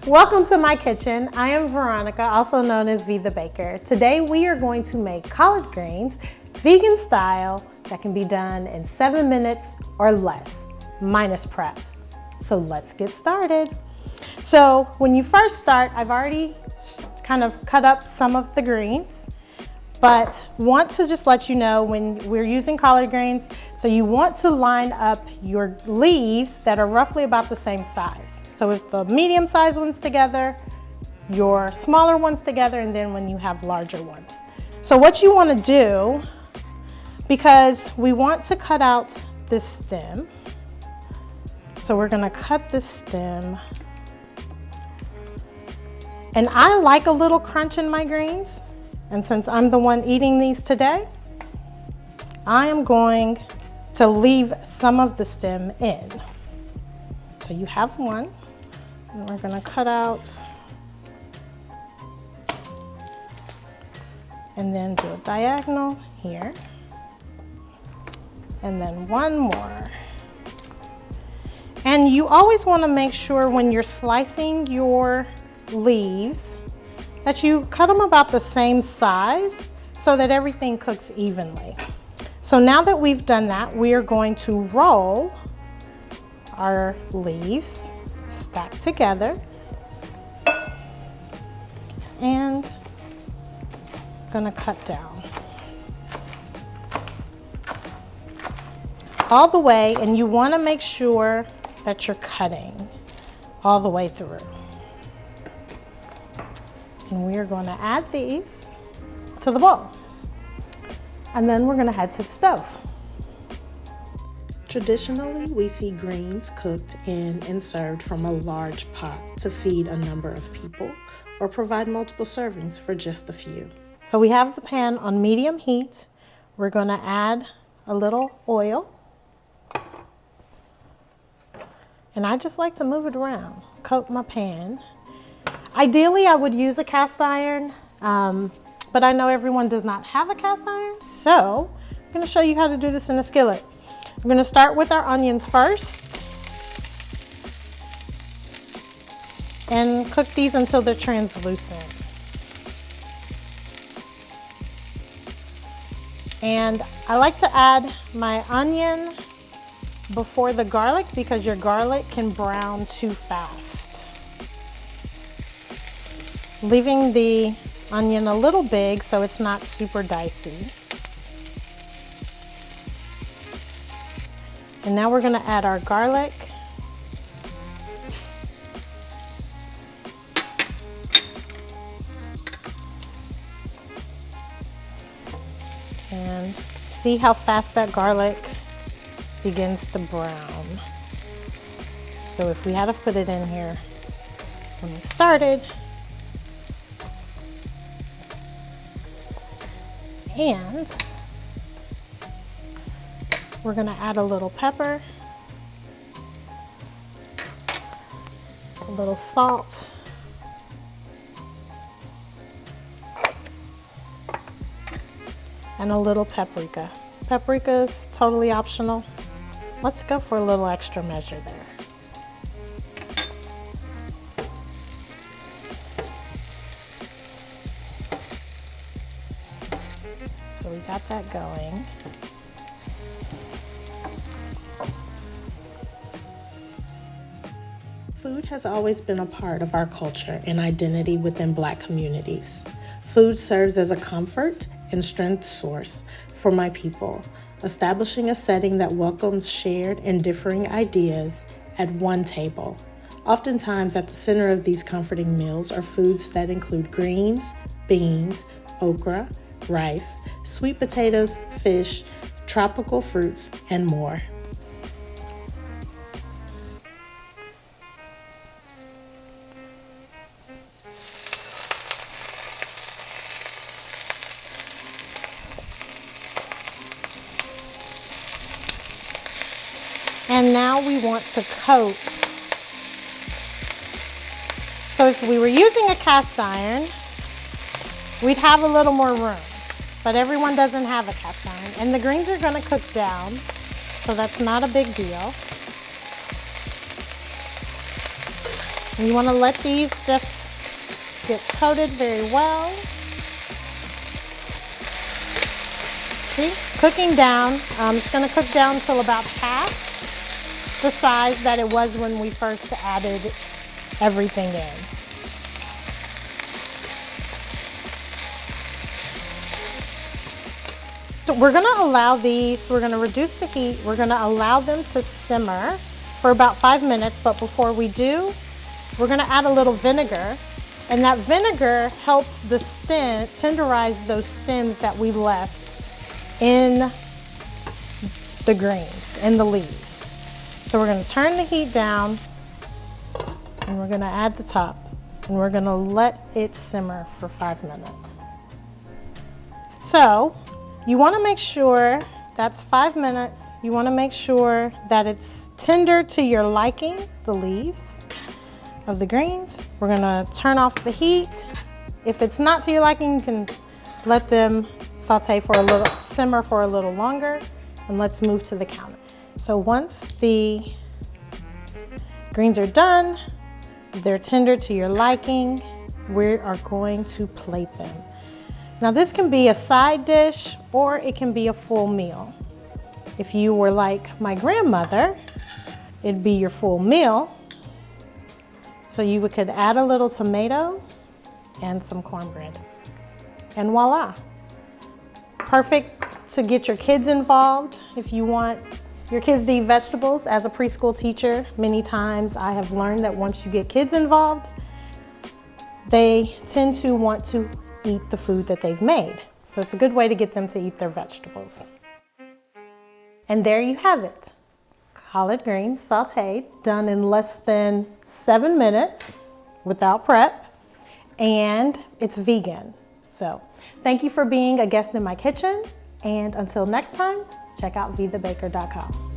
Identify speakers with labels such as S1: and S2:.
S1: Welcome to my kitchen. I am Veronica, also known as Vee the Baker. Today we are going to make collard greens, vegan style, that can be done in 7 minutes or less, minus prep. So let's get started. So when you first start, I've already kind of cut up some of the greens, but want to just let you know when we're using collard greens, so you want to line up your leaves that are roughly about the same size. So with the medium sized ones together, your smaller ones together, and then when you have larger ones. So what you want to do, because we want to cut out this stem, so we're going to cut this stem. And I like a little crunch in my greens. And since I'm the one eating these today, I am going to leave some of the stem in. So you have one, and we're gonna cut out and then do a diagonal here. And then one more. And you always wanna make sure when you're slicing your leaves that you cut them about the same size so that everything cooks evenly. So now that we've done that, we are going to roll our leaves stacked together and gonna cut down all the way, and you want to make sure that you're cutting all the way through. And we are going to add these to the bowl. And then we're going to head to the stove.
S2: Traditionally, we see greens cooked in and served from a large pot to feed a number of people or provide multiple servings for just a few.
S1: So we have the pan on medium heat. We're going to add a little oil. And I just like to move it around, coat my pan. Ideally, I would use a cast iron, but I know everyone does not have a cast iron, so I'm going to show you how to do this in a skillet. We're going to start with our onions first and cook these until they're translucent. And I like to add my onion before the garlic because your garlic can brown too fast. Leaving the onion a little big so it's not super dicey. And now we're going to add our garlic. And see how fast that garlic begins to brown. So if we had to put it in here when we started, and we're going to add a little pepper, a little salt, and a little paprika. Paprika is totally optional. Let's go for a little extra measure there. So we got that going.
S2: Food has always been a part of our culture and identity within Black communities. Food serves as a comfort and strength source for my people, establishing a setting that welcomes shared and differing ideas at one table. Oftentimes at the center of these comforting meals are foods that include greens, beans, okra, rice, sweet potatoes, fish, tropical fruits, and more.
S1: And now we want to coat. So if we were using a cast iron, we'd have a little more room, but everyone doesn't have a cast iron. And the greens are going to cook down, so that's not a big deal. And you want to let these just get coated very well. See, cooking down. It's going to cook down until about half the size that it was when we first added everything in. So we're going to allow these, we're going to reduce the heat, we're going to allow them to simmer for about 5 minutes, but before we do, we're going to add a little vinegar, and that vinegar helps the stem, tenderize those stems that we left in the greens, in the leaves. So we're going to turn the heat down, and we're going to add the top, and we're going to let it simmer for 5 minutes. So you want to make sure that's 5 minutes. You want to make sure that it's tender to your liking, the leaves of the greens. We're going to turn off the heat. If it's not to your liking, you can let them saute for a little, simmer for a little longer, and let's move to the counter. So once the greens are done, they're tender to your liking, we are going to plate them. Now this can be a side dish or it can be a full meal. If you were like my grandmother, it'd be your full meal. So you could add a little tomato and some cornbread. And voila. Perfect to get your kids involved. If you want your kids to eat vegetables, as a preschool teacher, many times I have learned that once you get kids involved, they tend to want to eat the food that they've made. So it's a good way to get them to eat their vegetables. And there you have it. Collard greens sauteed, done in less than 7 minutes without prep, and it's vegan. So thank you for being a guest in my kitchen, and until next time, check out veethebaker.com.